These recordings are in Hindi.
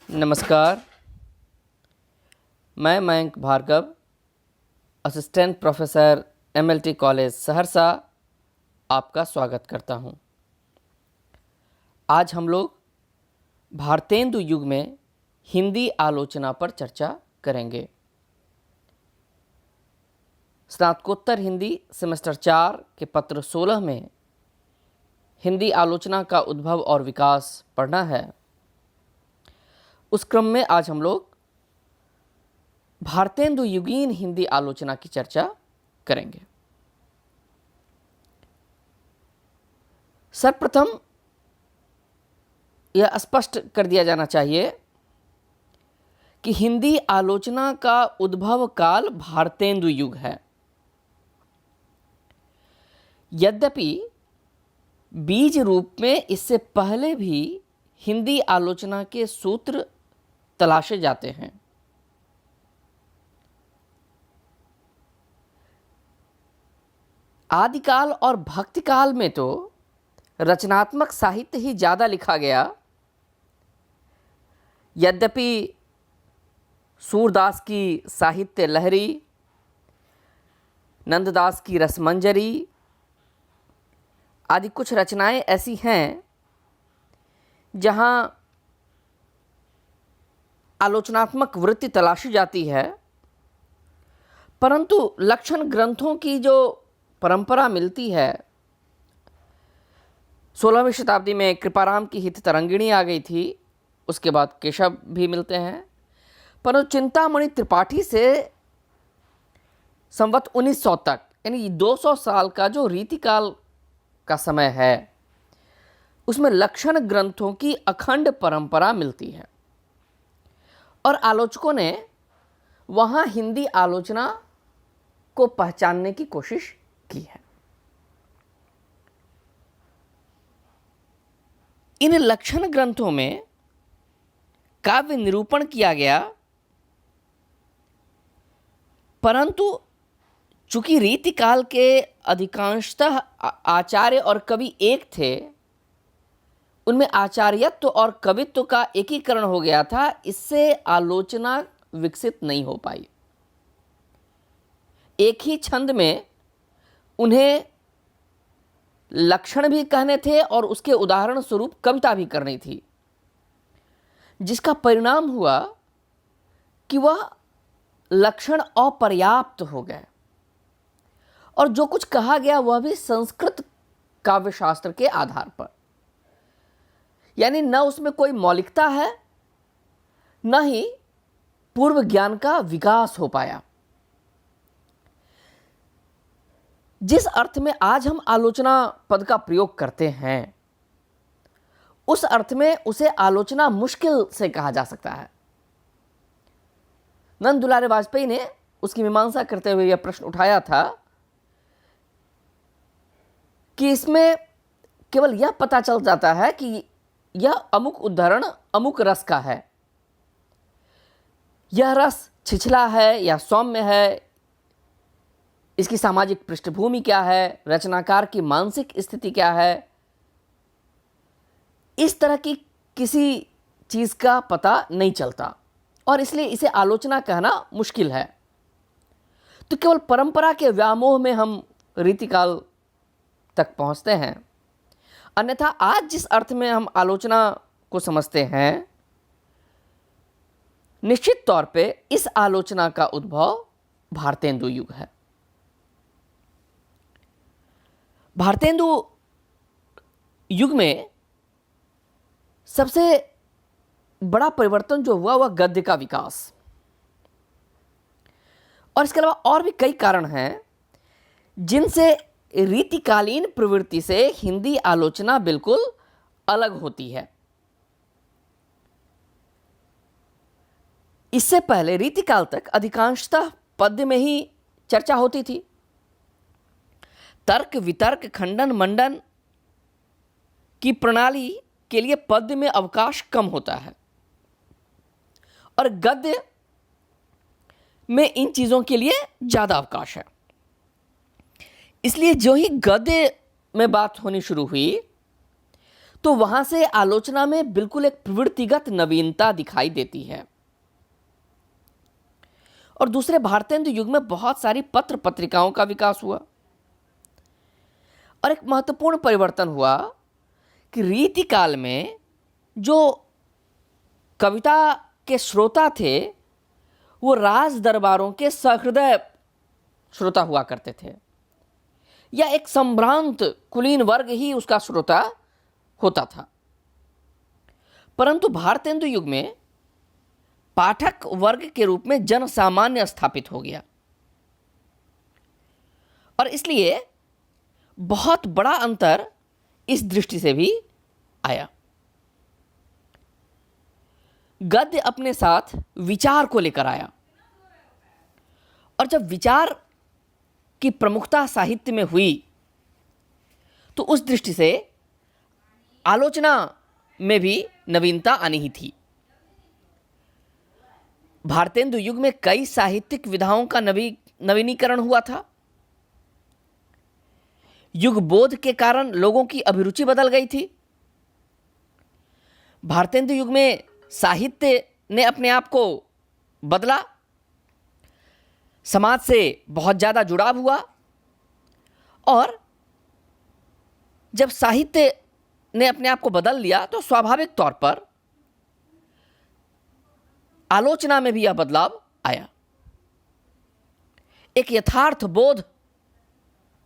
नमस्कार। मैं Mayank Bhargav, assistant professor MLT college Saharsa, आपका स्वागत करता हूं। आज हम लोग भारतेंदु युग में हिंदी आलोचना पर चर्चा करेंगे। स्नातकोत्तर हिंदी सेमेस्टर 4 के पत्र 16 में हिंदी आलोचना का उद्भव और विकास पढ़ना है। उस क्रम में आज हम लोग भारतेंदु युगीन हिंदी आलोचना की चर्चा करेंगे। सर्वप्रथम यह स्पष्ट कर दिया जाना चाहिए कि हिंदी आलोचना का उद्भव काल भारतेंदु युग है। यद्यपि बीज रूप में इससे पहले भी हिंदी आलोचना के सूत्र तलाशे जाते हैं। आदिकाल और भक्तिकाल में तो रचनात्मक साहित्य ही ज़्यादा लिखा गया। यद्यपि सूरदास की साहित्य लहरी, नंददास की रसमंजरी आदि कुछ रचनाएं ऐसी हैं जहां आलोचनात्मक वृत्ति तलाशी जाती है, परंतु लक्षण ग्रंथों की जो परंपरा मिलती है, 16वीं शताब्दी में कृपाराम की हित तरंगिणी आ गई थी, उसके बाद केशव भी मिलते हैं, परंतु चिंतामणि त्रिपाठी से संवत 1900 तक यानी 200 साल का जो रीतिकाल का समय है, उसमें लक्षण ग्रंथों की अखंड परंपरा मिलती है और आलोचकों ने वहां हिंदी आलोचना को पहचानने की कोशिश की है। इन लक्षण ग्रंथों में काव्य निरूपण किया गया, परंतु चूंकि रीतिकाल के अधिकांशतः आचार्य और कवि एक थे, उनमें आचार्यत्व और कवित्व का एकीकरण हो गया था। इससे आलोचना विकसित नहीं हो पाई। एक ही छंद में उन्हें लक्षण भी कहने थे और उसके उदाहरण स्वरूप कविता भी करनी थी, जिसका परिणाम हुआ कि वह लक्षण अपर्याप्त हो गए और जो कुछ कहा गया वह भी संस्कृत काव्यशास्त्र के आधार पर, यानी न उसमें कोई मौलिकता है, न ही पूर्व ज्ञान का विकास हो पाया। जिस अर्थ में आज हम आलोचना पद का प्रयोग करते हैं, उस अर्थ में उसे आलोचना मुश्किल से कहा जा सकता है। नंद दुलारे वाजपेयी ने उसकी मीमांसा करते हुए यह प्रश्न उठाया था कि इसमें केवल यह पता चल जाता है कि यह अमुक उदाहरण अमुक रस का है, यह रस छिछला है या सौम्य है, इसकी सामाजिक पृष्ठभूमि क्या है, रचनाकार की मानसिक स्थिति क्या है, इस तरह की किसी चीज का पता नहीं चलता और इसलिए इसे आलोचना कहना मुश्किल है। तो केवल परंपरा के व्यामोह में हम रीतिकाल तक पहुंचते हैं। अन्यथा आज जिस अर्थ में हम आलोचना को समझते हैं, निश्चित तौर पे इस आलोचना का उद्भव भारतेंदु युग है। भारतेंदु युग में सबसे बड़ा परिवर्तन जो हुआ वह गद्य का विकास, और इसके अलावा और भी कई कारण हैं जिनसे रीतिकालीन प्रवृत्ति से हिंदी आलोचना बिल्कुल अलग होती है। इससे पहले रीतिकाल तक अधिकांशतः पद्य में ही चर्चा होती थी। तर्क वितर्क खंडन मंडन की प्रणाली के लिए पद्य में अवकाश कम होता है और गद्य में इन चीजों के लिए ज्यादा अवकाश है। इसलिए जो ही गद्य में बात होनी शुरू हुई तो वहां से आलोचना में बिल्कुल एक प्रवृत्तिगत नवीनता दिखाई देती है। और दूसरे भारतेंदु युग में बहुत सारी पत्र पत्रिकाओं का विकास हुआ और एक महत्वपूर्ण परिवर्तन हुआ कि रीतिकाल में जो कविता के श्रोता थे वो राज दरबारों के सहृदय श्रोता हुआ करते थे, या एक संभ्रांत कुलीन वर्ग ही उसका श्रोता होता था। परंतु भारतेंदु युग में पाठक वर्ग के रूप में जन सामान्य स्थापित हो गया और इसलिए बहुत बड़ा अंतर इस दृष्टि से भी आया। गद्य अपने साथ विचार को लेकर आया और जब विचार की प्रमुखता साहित्य में हुई तो उस दृष्टि से आलोचना में भी नवीनता आनी ही थी। भारतेंदु युग में कई साहित्यिक विधाओं का नवीनीकरण हुआ था। युग बोध के कारण लोगों की अभिरुचि बदल गई थी। भारतेंदु युग में साहित्य ने अपने आप को बदला, समाज से बहुत ज़्यादा जुड़ाव हुआ और जब साहित्य ने अपने आप को बदल लिया तो स्वाभाविक तौर पर आलोचना में भी यह बदलाव आया। एक यथार्थ बोध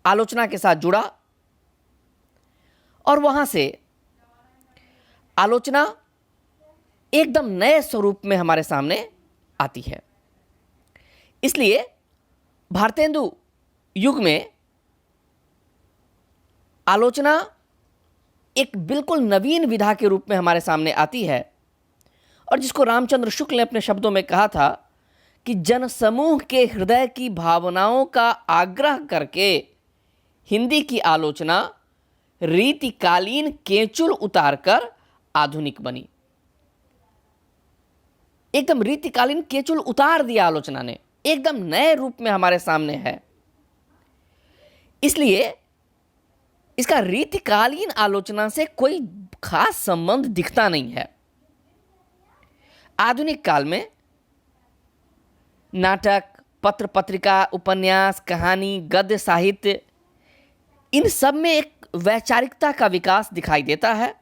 आलोचना के साथ जुड़ा और वहां से आलोचना एकदम नए स्वरूप में हमारे सामने आती है। इसलिए भारतेंदु युग में आलोचना एक बिल्कुल नवीन विधा के रूप में हमारे सामने आती है और जिसको रामचंद्र शुक्ल ने अपने शब्दों में कहा था कि जनसमूह के हृदय की भावनाओं का आग्रह करके हिंदी की आलोचना रीतिकालीन केंचुल उतारकर आधुनिक बनी। एकदम रीतिकालीन केंचुल उतार दिया आलोचना ने, एकदम नए रूप में हमारे सामने है। इसलिए इसका रीतिकालीन आलोचना से कोई खास संबंध दिखता नहीं है। आधुनिक काल में नाटक, पत्र पत्रिका, उपन्यास, कहानी, गद्य साहित्य, इन सब में एक वैचारिकता का विकास दिखाई देता है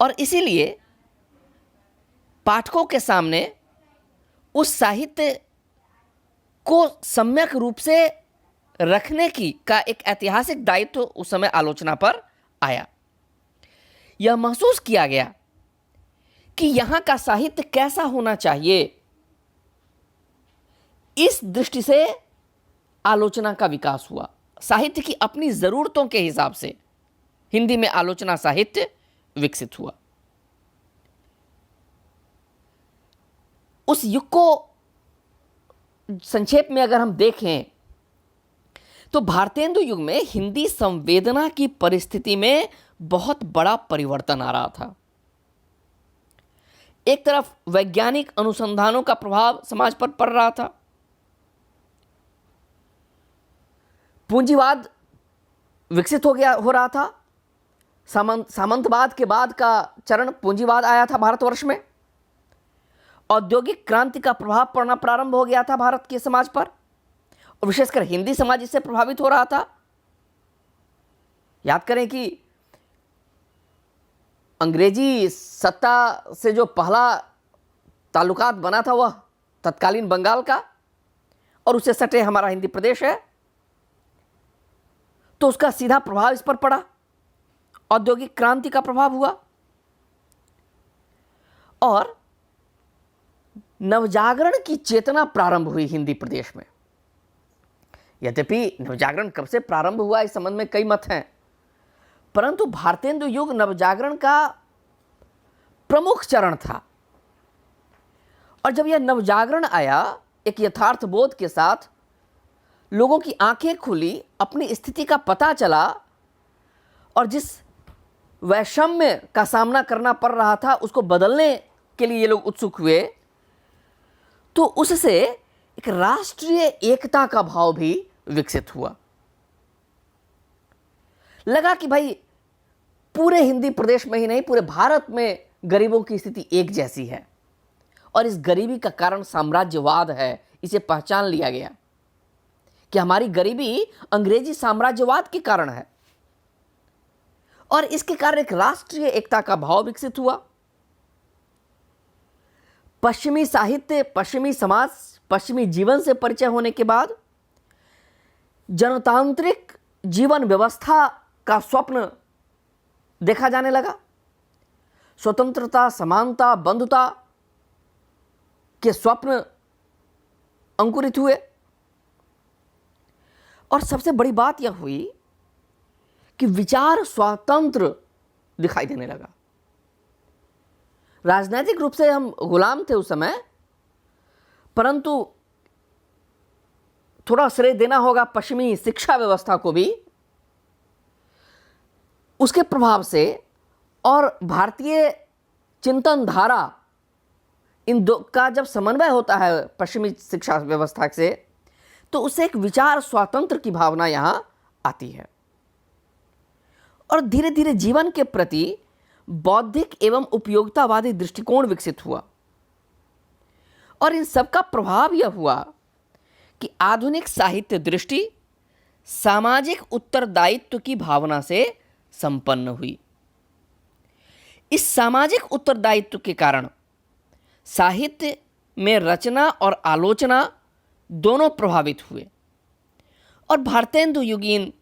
और इसीलिए पाठकों के सामने उस साहित्य को सम्यक रूप से रखने का एक ऐतिहासिक दायित्व उस समय आलोचना पर आया। यह महसूस किया गया कि यहां का साहित्य कैसा होना चाहिए, इस दृष्टि से आलोचना का विकास हुआ। साहित्य की अपनी जरूरतों के हिसाब से हिंदी में आलोचना साहित्य विकसित हुआ। उस युग को संक्षेप में अगर हम देखें तो भारतेंदु युग में हिंदी संवेदना की परिस्थिति में बहुत बड़ा परिवर्तन आ रहा था। एक तरफ वैज्ञानिक अनुसंधानों का प्रभाव समाज पर पड़ रहा था, पूंजीवाद विकसित हो रहा था, सामंतवाद के बाद का चरण पूंजीवाद आया था भारतवर्ष में, औद्योगिक क्रांति का प्रभाव पड़ना प्रारंभ हो गया था भारत के समाज पर और विशेषकर हिंदी समाज इससे प्रभावित हो रहा था। याद करें कि अंग्रेजी सत्ता से जो पहला ताल्लुकात बना था वह तत्कालीन बंगाल का और उससे सटे हमारा हिंदी प्रदेश है, तो उसका सीधा प्रभाव इस पर पड़ा। औद्योगिक क्रांति का प्रभाव हुआ और नवजागरण की चेतना प्रारंभ हुई हिंदी प्रदेश में। यद्यपि नवजागरण कब से प्रारंभ हुआ इस संबंध में कई मत हैं, परंतु भारतेंदु युग नवजागरण का प्रमुख चरण था और जब यह नवजागरण आया एक यथार्थ बोध के साथ, लोगों की आंखें खुली, अपनी स्थिति का पता चला और जिस वैषम्य का सामना करना पड़ रहा था उसको बदलने के लिए ये लोग उत्सुक हुए, तो उससे एक राष्ट्रीय एकता का भाव भी विकसित हुआ। लगा कि भाई पूरे हिंदी प्रदेश में ही नहीं, पूरे भारत में गरीबों की स्थिति एक जैसी है और इस गरीबी का कारण साम्राज्यवाद है। इसे पहचान लिया गया कि हमारी गरीबी अंग्रेजी साम्राज्यवाद के कारण है और इसके कारण एक राष्ट्रीय एकता का भाव विकसित हुआ। पश्चिमी साहित्य, पश्चिमी समाज, पश्चिमी जीवन से परिचय होने के बाद जनतांत्रिक जीवन व्यवस्था का स्वप्न देखा जाने लगा। स्वतंत्रता, समानता, बंधुता के स्वप्न अंकुरित हुए और सबसे बड़ी बात यह हुई कि विचार स्वातंत्र दिखाई देने लगा। राजनीतिक रूप से हम गुलाम थे उस समय, परंतु थोड़ा श्रेय देना होगा पश्चिमी शिक्षा व्यवस्था को भी। उसके प्रभाव से और भारतीय चिंतन धारा, इन दो का जब समन्वय होता है पश्चिमी शिक्षा व्यवस्था से, तो उससे एक विचार स्वातंत्र की भावना यहां आती है और धीरे धीरे जीवन के प्रति बौद्धिक एवं उपयोगितावादी दृष्टिकोण विकसित हुआ। और इन सबका प्रभाव यह हुआ कि आधुनिक साहित्य दृष्टि सामाजिक उत्तरदायित्व की भावना से संपन्न हुई। इस सामाजिक उत्तरदायित्व के कारण साहित्य में रचना और आलोचना दोनों प्रभावित हुए और भारतेंदु युगीन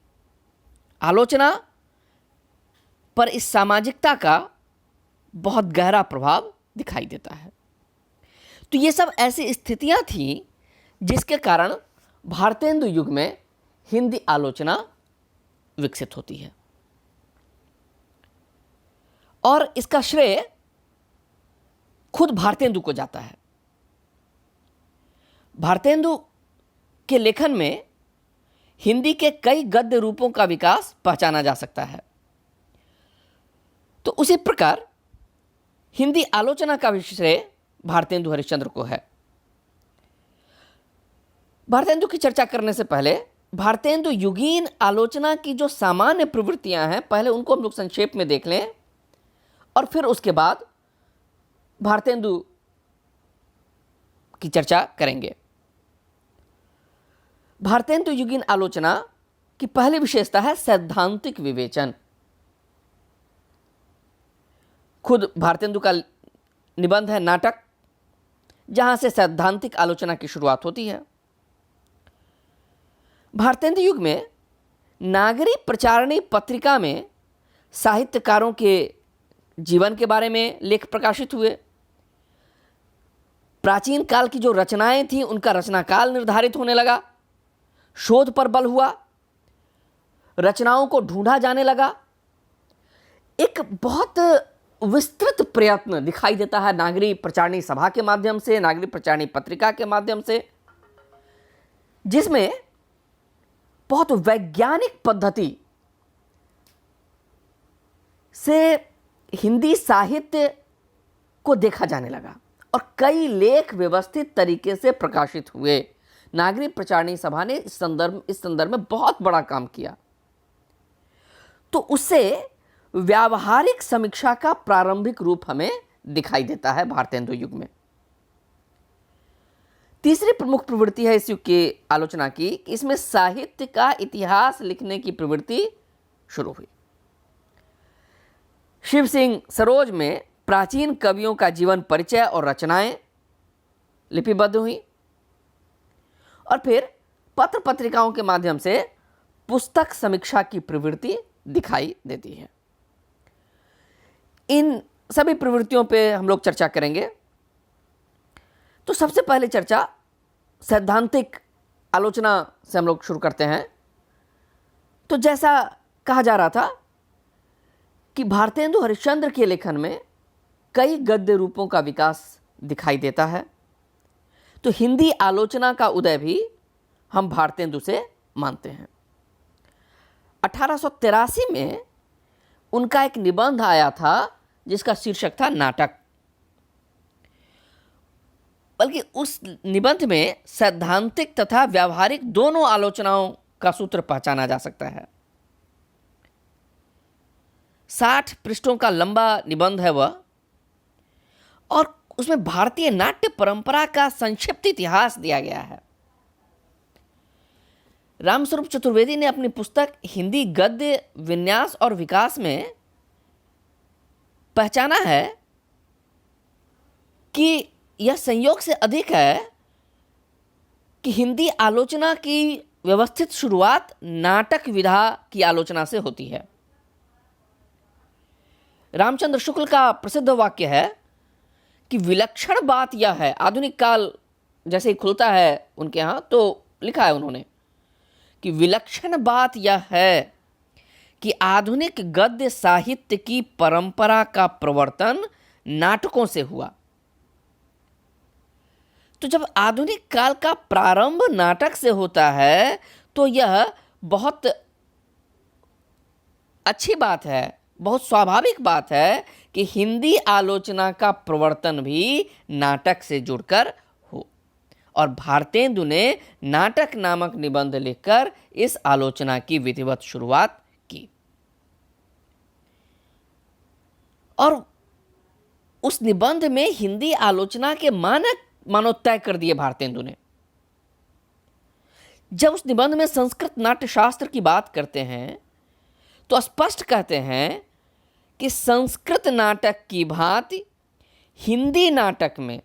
आलोचना पर इस सामाजिकता का बहुत गहरा प्रभाव दिखाई देता है। तो ये सब ऐसी स्थितियां थीं जिसके कारण भारतेंदु युग में हिंदी आलोचना विकसित होती है और इसका श्रेय खुद भारतेंदु को जाता है। भारतेंदु के लेखन में हिंदी के कई गद्य रूपों का विकास पहचाना जा सकता है। तो उसी प्रकार हिंदी आलोचना का भी श्रेय भारतेंदु हरिश्चंद्र को है। भारतेंदु की चर्चा करने से पहले भारतेंदु युगीन आलोचना की जो सामान्य प्रवृत्तियां हैं, पहले उनको हम लोग संक्षेप में देख लें और फिर उसके बाद भारतेंदु की चर्चा करेंगे। भारतेंदु युगीन आलोचना की पहली विशेषता है सैद्धांतिक विवेचन। खुद भारतेंदु का निबंध है नाटक, जहां से सैद्धांतिक आलोचना की शुरुआत होती है। भारतेंदु युग में नागरी प्रचारणी पत्रिका में साहित्यकारों के जीवन के बारे में लेख प्रकाशित हुए। प्राचीन काल की जो रचनाएं थीं उनका रचना काल निर्धारित होने लगा। शोध पर बल हुआ, रचनाओं को ढूंढा जाने लगा। एक बहुत विस्तृत प्रयत्न दिखाई देता है नागरी प्रचारणी सभा के माध्यम से, नागरी प्रचारणी पत्रिका के माध्यम से, जिसमें बहुत वैज्ञानिक पद्धति से हिंदी साहित्य को देखा जाने लगा और कई लेख व्यवस्थित तरीके से प्रकाशित हुए। नागरी प्रचारणी सभा ने इस संदर्भ में बहुत बड़ा काम किया। तो उससे व्यावहारिक समीक्षा का प्रारंभिक रूप हमें दिखाई देता है भारतेंदु युग में। तीसरी प्रमुख प्रवृत्ति है इस युग की आलोचना की कि इसमें साहित्य का इतिहास लिखने की प्रवृत्ति शुरू हुई। शिव सिंह सरोज में प्राचीन कवियों का जीवन परिचय और रचनाएं लिपिबद्ध हुई और फिर पत्र पत्रिकाओं के माध्यम से पुस्तक समीक्षा की प्रवृत्ति दिखाई देती है। इन सभी प्रवृत्तियों पे हम लोग चर्चा करेंगे। तो सबसे पहले चर्चा सैद्धांतिक आलोचना से हम लोग शुरू करते हैं। तो जैसा कहा जा रहा था कि भारतेंदु हरिश्चंद्र के लेखन में कई गद्य रूपों का विकास दिखाई देता है, तो हिंदी आलोचना का उदय भी हम भारतेंदु से मानते हैं। 1883 में उनका एक निबंध आया था जिसका शीर्षक था नाटक। बल्कि उस निबंध में सैद्धांतिक तथा व्यावहारिक दोनों आलोचनाओं का सूत्र पहचाना जा सकता है। 60 पृष्ठों का लंबा निबंध है वह, और उसमें भारतीय नाट्य परंपरा का संक्षिप्त इतिहास दिया गया है। रामस्वरूप चतुर्वेदी ने अपनी पुस्तक हिंदी गद्य विन्यास और विकास में पहचाना है कि यह संयोग से अधिक है कि हिंदी आलोचना की व्यवस्थित शुरुआत नाटक विधा की आलोचना से होती है। रामचंद्र शुक्ल का प्रसिद्ध वाक्य है कि विलक्षण बात यह है, आधुनिक काल जैसे ही खुलता है उनके यहाँ तो लिखा है उन्होंने कि विलक्षण बात यह है कि आधुनिक गद्य साहित्य की परंपरा का प्रवर्तन नाटकों से हुआ। तो जब आधुनिक काल का प्रारंभ नाटक से होता है तो यह बहुत अच्छी बात है, बहुत स्वाभाविक बात है कि हिंदी आलोचना का प्रवर्तन भी नाटक से जुड़कर हो, और भारतेंदु ने नाटक नामक निबंध लिखकर इस आलोचना की विधिवत शुरुआत की। और उस निबंध में हिंदी आलोचना के मानक तय कर दिए भारतेंदु ने। जब उस निबंध में संस्कृत नाट्य शास्त्र की बात करते हैं तो स्पष्ट कहते हैं कि संस्कृत नाटक की भांति हिंदी नाटक में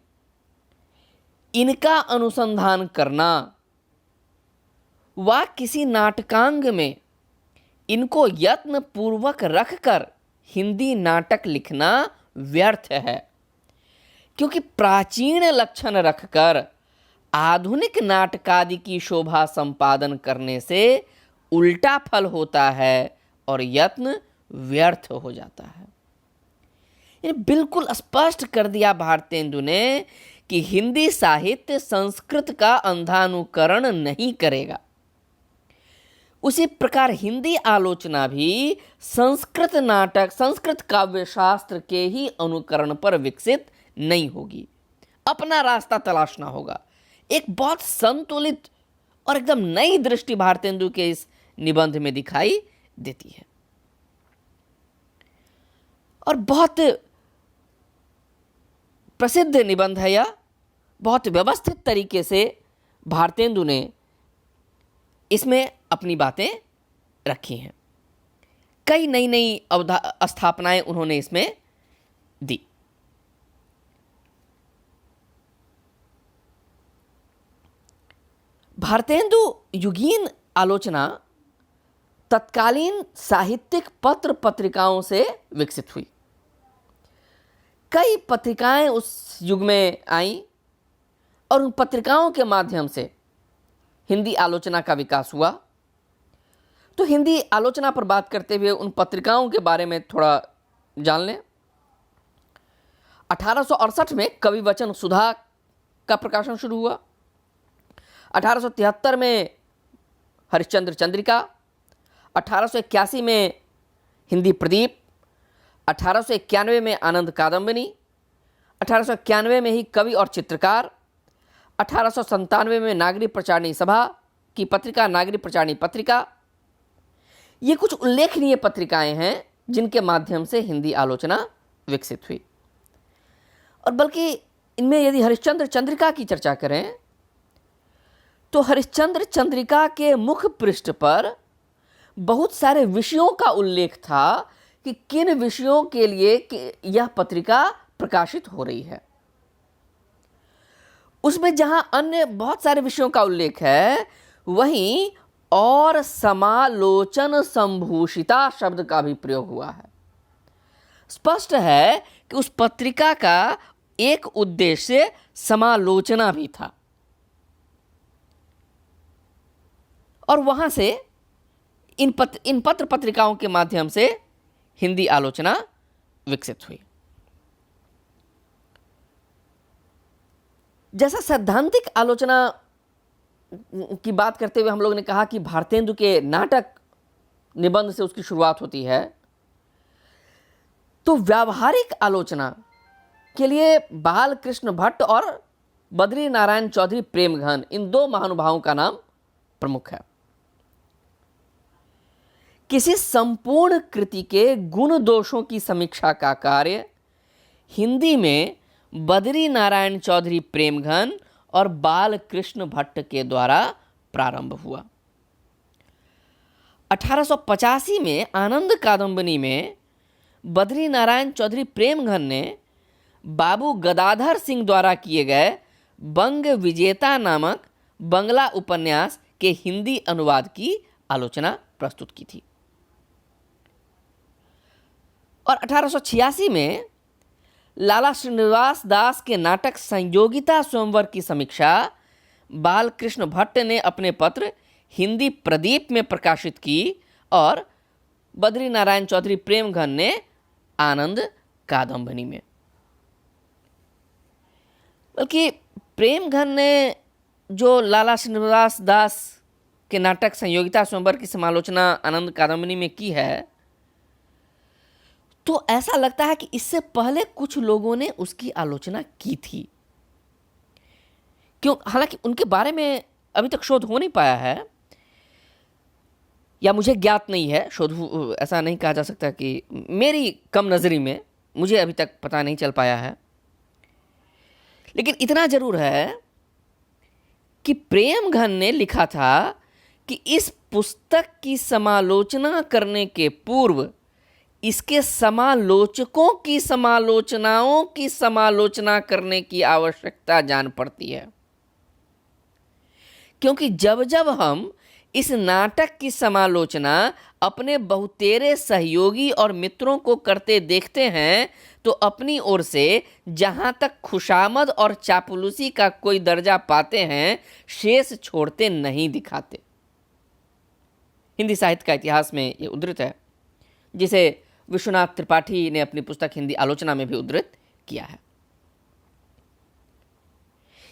इनका अनुसंधान करना व किसी नाटकांग में इनको यत्न पूर्वक रखकर हिंदी नाटक लिखना व्यर्थ है, क्योंकि प्राचीन लक्षण रखकर आधुनिक नाटकादि की शोभा संपादन करने से उल्टा फल होता है और यत्न व्यर्थ हो जाता है। ये बिल्कुल स्पष्ट कर दिया भारतेंदु ने कि हिंदी साहित्य संस्कृत का अंधानुकरण नहीं करेगा। उसी प्रकार हिंदी आलोचना भी संस्कृत नाटक, संस्कृत काव्य शास्त्र के ही अनुकरण पर विकसित नहीं होगी, अपना रास्ता तलाशना होगा। एक बहुत संतुलित और एकदम नई दृष्टि भारतेंदु के इस निबंध में दिखाई देती है, और बहुत प्रसिद्ध निबंध है यह। बहुत व्यवस्थित तरीके से भारतेंदु ने इसमें अपनी बातें रखी हैं। कई नई नई स्थापनाएं उन्होंने इसमें दी। भारतेंदु युगीन आलोचना तत्कालीन साहित्यिक पत्र पत्रिकाओं से विकसित हुई। कई पत्रिकाएं उस युग में आईं और उन पत्रिकाओं के माध्यम से हिंदी आलोचना का विकास हुआ। तो हिंदी आलोचना पर बात करते हुए उन पत्रिकाओं के बारे में थोड़ा जान लें। 1868 में कवि वचन सुधा का प्रकाशन शुरू हुआ। 1873 में हरिश्चंद्र चंद्रिका, 1881 में हिंदी प्रदीप, 1891 में आनंद कादम्बिनी, 1891 में ही कवि और चित्रकार, 1897 में नागरी प्रचारणी सभा की पत्रिका नागरी प्रचारणी पत्रिका। ये कुछ उल्लेखनीय पत्रिकाएं हैं जिनके माध्यम से हिंदी आलोचना विकसित हुई। और बल्कि इनमें यदि हरिश्चंद्र चंद्रिका की चर्चा करें तो हरिश्चंद्र चंद्रिका के मुख पृष्ठ पर बहुत सारे विषयों का उल्लेख था कि किन विषयों के लिए यह पत्रिका प्रकाशित हो रही है। उसमें जहां अन्य बहुत सारे विषयों का उल्लेख है, वहीं और समालोचन संभूषिता शब्द का भी प्रयोग हुआ है। स्पष्ट है कि उस पत्रिका का एक उद्देश्य समालोचना भी था, और वहां से इन पत्र पत्रिकाओं के माध्यम से हिंदी आलोचना विकसित हुई। जैसा सैद्धांतिक आलोचना की बात करते हुए हम लोग ने कहा कि भारतेंदु के नाटक निबंध से उसकी शुरुआत होती है, तो व्यावहारिक आलोचना के लिए बालकृष्ण भट्ट और बद्री नारायण चौधरी प्रेमघन, इन दो महानुभावों का नाम प्रमुख है। किसी संपूर्ण कृति के गुण दोषों की समीक्षा का कार्य हिंदी में बद्री नारायण चौधरी प्रेमघन और बालकृष्ण भट्ट के द्वारा प्रारंभ हुआ। 1885 में आनंद कादंबनी में बद्री नारायण चौधरी प्रेमघन ने बाबू गदाधर सिंह द्वारा किए गए बंग विजेता नामक बंगला उपन्यास के हिंदी अनुवाद की आलोचना प्रस्तुत की थी। और 1886 में लाला श्रीनिवास दास के नाटक संयोगिता स्वयंवर की समीक्षा बालकृष्ण भट्ट ने अपने पत्र हिंदी प्रदीप में प्रकाशित की और बद्री नारायण चौधरी प्रेमघन ने आनंद कादंबनी में। बल्कि प्रेमघन ने जो लाला श्रीनिवास दास के नाटक संयोगिता स्वयंवर की समालोचना आनंद कादंबनी में की है, तो ऐसा लगता है कि इससे पहले कुछ लोगों ने उसकी आलोचना की थी। क्यों? हालांकि उनके बारे में अभी तक शोध हो नहीं पाया है, या मुझे ज्ञात नहीं है, शोध ऐसा नहीं कहा जा सकता कि मेरी कम नज़री में मुझे अभी तक पता नहीं चल पाया है। लेकिन इतना जरूर है कि प्रेमघन ने लिखा था कि इस पुस्तक की समालोचना करने के पूर्व इसके समालोचकों की समालोचनाओं की समालोचना करने की आवश्यकता जान पड़ती है, क्योंकि जब जब हम इस नाटक की समालोचना अपने बहुतेरे सहयोगी और मित्रों को करते देखते हैं तो अपनी ओर से जहां तक खुशामद और चापलूसी का कोई दर्जा पाते हैं, शेष छोड़ते नहीं दिखाते। हिंदी साहित्य का इतिहास में यह उद्धृत है, जिसे विश्वनाथ त्रिपाठी ने अपनी पुस्तक हिंदी आलोचना में भी उद्धृत किया है।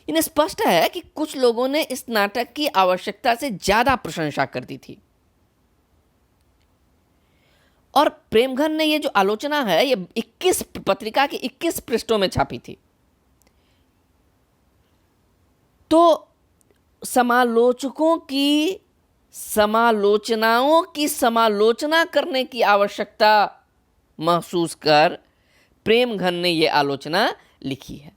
इन्हें स्पष्ट है कि कुछ लोगों ने इस नाटक की आवश्यकता से ज्यादा प्रशंसा कर दी थी, और प्रेमघन ने यह जो आलोचना है ये 21 पत्रिका के 21 पृष्ठों में छापी थी। तो समालोचकों की समालोचनाओं की समालोचना करने की आवश्यकता महसूस कर प्रेमघन ने यह आलोचना लिखी है,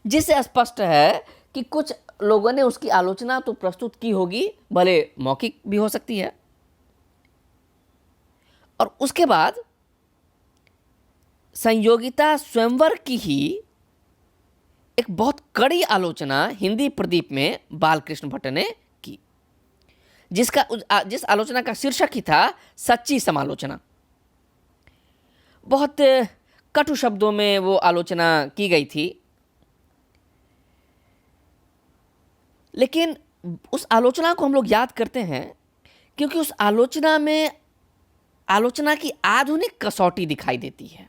जिससे स्पष्ट है कि कुछ लोगों ने उसकी आलोचना तो प्रस्तुत की होगी, भले मौखिक भी हो सकती है। और उसके बाद संयोगिता स्वयंवर की ही एक बहुत कड़ी आलोचना हिंदी प्रदीप में बालकृष्ण भट्ट ने की, जिस आलोचना का शीर्षक ही था सच्ची समालोचना। बहुत कटु शब्दों में वो आलोचना की गई थी, लेकिन उस आलोचना को हम लोग याद करते हैं क्योंकि उस आलोचना में आलोचना की आधुनिक कसौटी दिखाई देती है।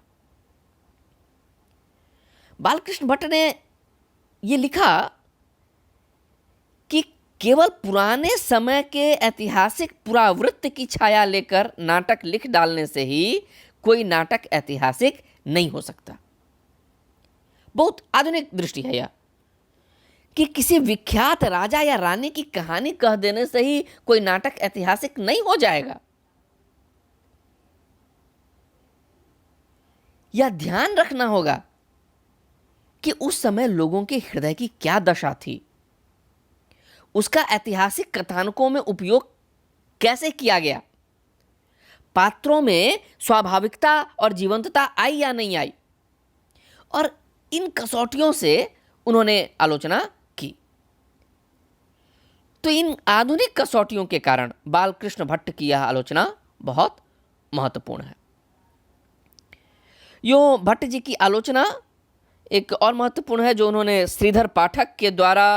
बालकृष्ण भट्ट ने यह लिखा कि केवल पुराने समय के ऐतिहासिक पुरावृत्त की छाया लेकर नाटक लिख डालने से ही कोई नाटक ऐतिहासिक नहीं हो सकता। बहुत आधुनिक दृष्टि है यह कि किसी विख्यात राजा या रानी की कहानी कह देने से ही कोई नाटक ऐतिहासिक नहीं हो जाएगा। यह ध्यान रखना होगा कि उस समय लोगों के हृदय की क्या दशा थी, उसका ऐतिहासिक कथानकों में उपयोग कैसे किया गया, पात्रों में स्वाभाविकता और जीवंतता आई या नहीं आई, और इन कसौटियों से उन्होंने आलोचना की। तो इन आधुनिक कसौटियों के कारण बालकृष्ण भट्ट की यह आलोचना बहुत महत्वपूर्ण है। यूं भट्ट जी की आलोचना एक और महत्वपूर्ण है जो उन्होंने श्रीधर पाठक के द्वारा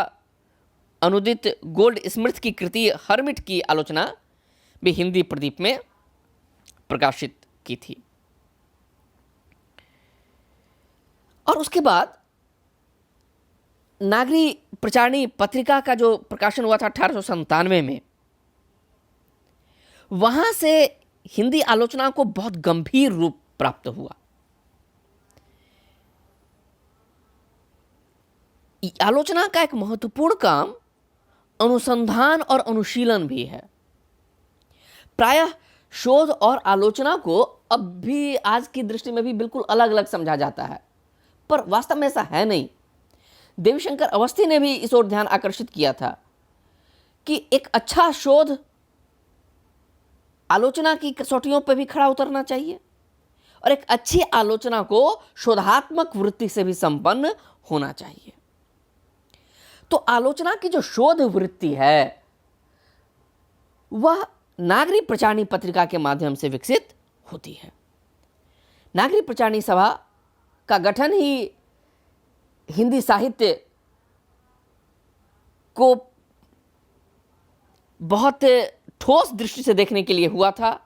अनुदित गोल्ड स्मिथ की कृति हर्मिट की आलोचना भी हिंदी प्रदीप में प्रकाशित की थी। और उसके बाद नागरी प्रचारणी पत्रिका का जो प्रकाशन हुआ था 1897 में, वहां से हिंदी आलोचना को बहुत गंभीर रूप प्राप्त हुआ। आलोचना का एक महत्वपूर्ण काम अनुसंधान और अनुशीलन भी है। प्रायः शोध और आलोचना को अब भी आज की दृष्टि में भी बिल्कुल अलग अलग समझा जाता है, पर वास्तव में ऐसा है नहीं। देवीशंकर अवस्थी ने भी इस ओर ध्यान आकर्षित किया था कि एक अच्छा शोध आलोचना की कसौटियों पर भी खड़ा उतरना चाहिए और एक अच्छी आलोचना को शोधात्मक वृत्ति से भी संपन्न होना चाहिए। तो आलोचना की जो शोध वृत्ति है वह नागरिक प्रचारणी पत्रिका के माध्यम से विकसित होती है। नागरिक प्रचारणी सभा का गठन ही हिंदी साहित्य को बहुत ठोस दृष्टि से देखने के लिए हुआ था।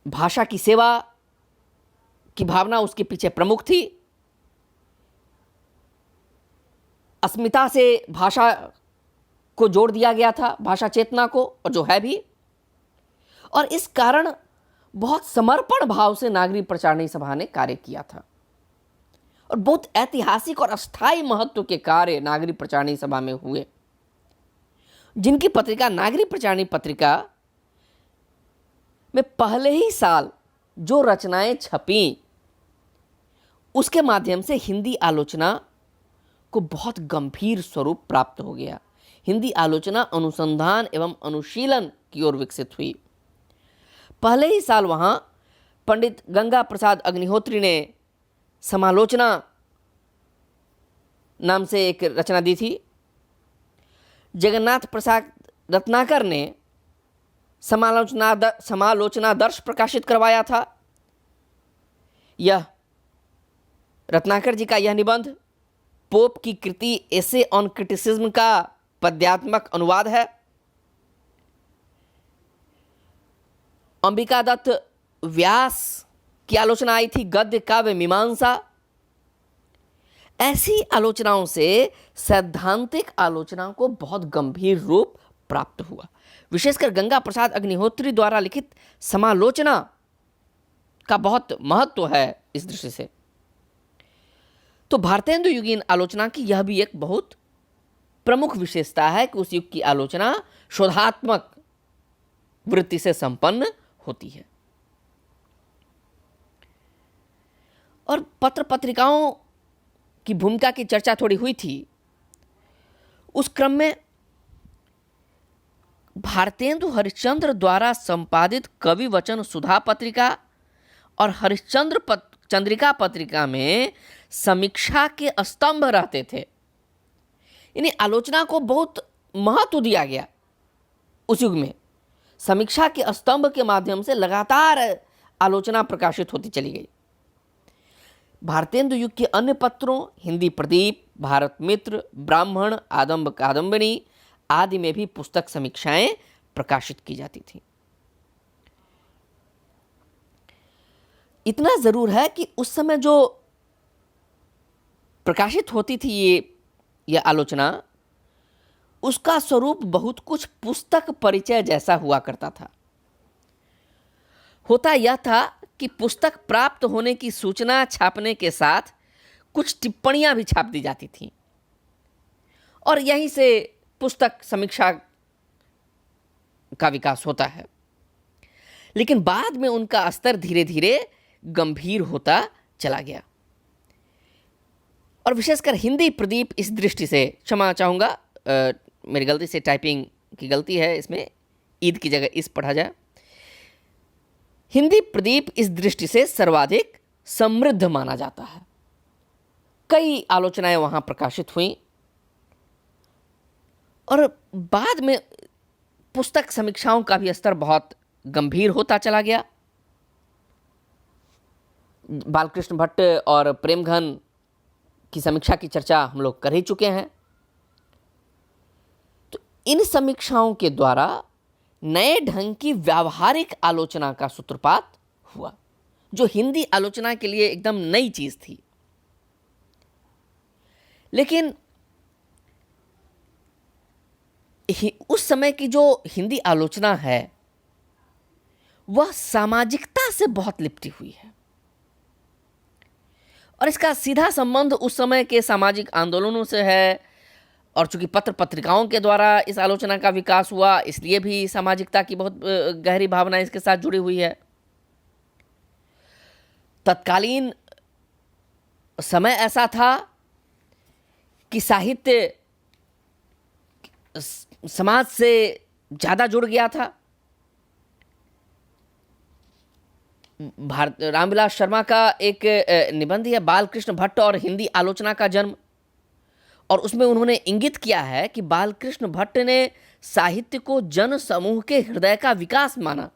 भाषा की सेवा की भावना उसके पीछे प्रमुख थी। अस्मिता से भाषा को जोड़ दिया गया था, भाषा चेतना को, और जो है भी। और इस कारण बहुत समर्पण भाव से नागरिक प्रचारणी सभा ने कार्य किया था और बहुत ऐतिहासिक और अस्थायी महत्व के कार्य नागरिक प्रचारणी सभा में हुए, जिनकी पत्रिका नागरिक प्रचारणी पत्रिका में पहले ही साल जो रचनाएं छपी उसके माध्यम से हिंदी आलोचना को बहुत गंभीर स्वरूप प्राप्त हो गया। हिंदी आलोचना अनुसंधान एवं अनुशीलन की ओर विकसित हुई। पहले ही साल वहां पंडित गंगा प्रसाद अग्निहोत्री ने समालोचना नाम से एक रचना दी थी। जगन्नाथ प्रसाद रत्नाकर ने समालोचना दर्श प्रकाशित करवाया था। यह रत्नाकर जी का यह निबंध पोप की कृति एसे ऑन क्रिटिसिज्म का पद्यात्मक अनुवाद है। अंबिका दत्त व्यास की आलोचना आई थी, गद्य काव्य मीमांसा। ऐसी आलोचनाओं से सैद्धांतिक आलोचना को बहुत गंभीर रूप प्राप्त हुआ। विशेषकर गंगा प्रसाद अग्निहोत्री द्वारा लिखित समालोचना का बहुत महत्व है इस दृष्टि से। तो भारतेंदु युगीन आलोचना की यह भी एक बहुत प्रमुख विशेषता है कि उस युग की आलोचना शोधात्मक वृत्ति से संपन्न होती है। और पत्र पत्रिकाओं की भूमिका की चर्चा थोड़ी हुई थी। उस क्रम में भारतेंदु हरिश्चंद्र द्वारा संपादित कवि वचन सुधा पत्रिका और हरिश्चंद्र चंद्रिका पत्रिका में समीक्षा के स्तंभ रहते थे। यानी आलोचना को बहुत महत्व दिया गया। उस युग में समीक्षा के स्तंभ के माध्यम से लगातार आलोचना प्रकाशित होती चली गई। भारतेंदु युग के अन्य पत्रों हिंदी प्रदीप, भारत मित्र, ब्राह्मण, आदम्ब कादम्बिनी आदि में भी पुस्तक समीक्षाएं प्रकाशित की जाती थी। इतना जरूर है कि उस समय जो प्रकाशित होती थी ये आलोचना, उसका स्वरूप बहुत कुछ पुस्तक परिचय जैसा हुआ करता था। होता यह था कि पुस्तक प्राप्त होने की सूचना छापने के साथ कुछ टिप्पणियां भी छाप दी जाती थीं और यहीं से पुस्तक समीक्षा का विकास होता है। लेकिन बाद में उनका स्तर धीरे धीरे गंभीर होता चला गया और विशेषकर हिंदी प्रदीप इस दृष्टि से, क्षमा चाहूँगा मेरी गलती से टाइपिंग की गलती है, इसमें ईद की जगह इस पढ़ा जाए। हिंदी प्रदीप इस दृष्टि से सर्वाधिक समृद्ध माना जाता है। कई आलोचनाएं वहां प्रकाशित हुई और बाद में पुस्तक समीक्षाओं का भी स्तर बहुत गंभीर होता चला गया। बालकृष्ण भट्ट और प्रेमघन की समीक्षा की चर्चा हम लोग कर ही चुके हैं। तो इन समीक्षाओं के द्वारा नए ढंग की व्यावहारिक आलोचना का सूत्रपात हुआ, जो हिंदी आलोचना के लिए एकदम नई चीज थी। लेकिन उस समय की जो हिंदी आलोचना है वह सामाजिकता से बहुत लिपटी हुई है और इसका सीधा संबंध उस समय के सामाजिक आंदोलनों से है, और चूंकि पत्र पत्रिकाओं के द्वारा इस आलोचना का विकास हुआ, इसलिए भी सामाजिकता की बहुत गहरी भावना इसके साथ जुड़ी हुई है। तत्कालीन समय ऐसा था कि साहित्य समाज से ज़्यादा जुड़ गया था। रामविलास शर्मा का एक निबंध है, बालकृष्ण भट्ट और हिंदी आलोचना का जन्म, और उसमें उन्होंने इंगित किया है कि बालकृष्ण भट्ट ने साहित्य को जन समूह के हृदय का विकास माना,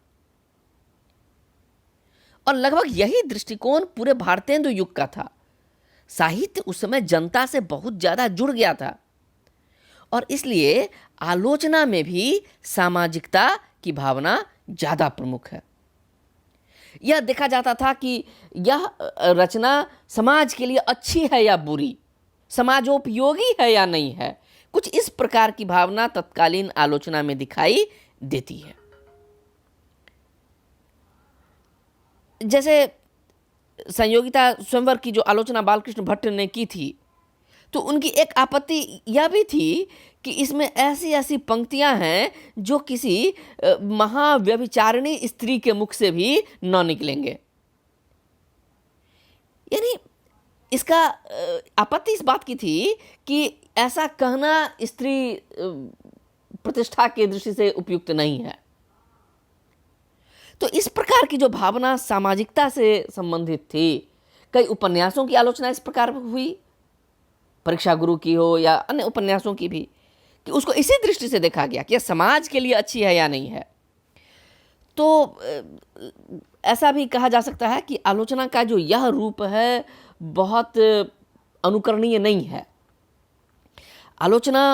और लगभग यही दृष्टिकोण पूरे भारतेंदु युग का था। साहित्य उस समय जनता से बहुत ज़्यादा जुड़ गया था, और इसलिए आलोचना में भी सामाजिकता की भावना ज़्यादा प्रमुख है। यह देखा जाता था कि यह रचना समाज के लिए अच्छी है या बुरी, समाजोपयोगी है या नहीं है, कुछ इस प्रकार की भावना तत्कालीन आलोचना में दिखाई देती है। जैसे संयोगिता स्वयंवर की जो आलोचना बालकृष्ण भट्ट ने की थी, तो उनकी एक आपत्ति यह भी थी कि इसमें ऐसी ऐसी पंक्तियां हैं जो किसी महाव्यभिचारिणी स्त्री के मुख से भी न निकलेंगे। यानी इसका आपत्ति इस बात की थी कि ऐसा कहना स्त्री प्रतिष्ठा की दृष्टि से उपयुक्त नहीं है। तो इस प्रकार की जो भावना सामाजिकता से संबंधित थी, कई उपन्यासों की आलोचना इस प्रकार हुई, परीक्षा गुरु की हो या अन्य उपन्यासों की भी, कि उसको इसी दृष्टि से देखा गया कि यह समाज के लिए अच्छी है या नहीं है। तो ऐसा भी कहा जा सकता है कि आलोचना का जो यह रूप है बहुत अनुकरणीय नहीं है। आलोचना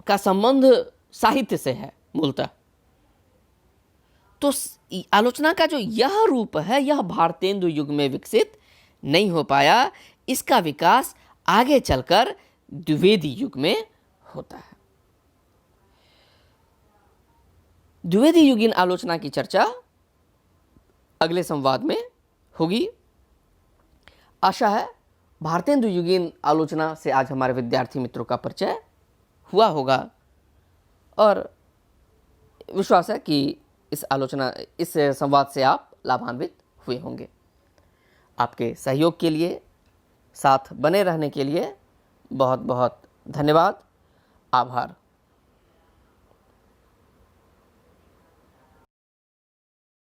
का संबंध साहित्य से है मूलतः। तो आलोचना का जो यह रूप है यह भारतेंदु युग में विकसित नहीं हो पाया। इसका विकास आगे चलकर द्विवेदी युग में होता है। द्विवेदी युगीन आलोचना की चर्चा अगले संवाद में होगी। आशा है भारतेंदु युगीन आलोचना से आज हमारे विद्यार्थी मित्रों का परिचय हुआ होगा, और विश्वास है कि इस संवाद से आप लाभान्वित हुए होंगे। आपके सहयोग के लिए, साथ बने रहने के लिए बहुत बहुत धन्यवाद, आभार।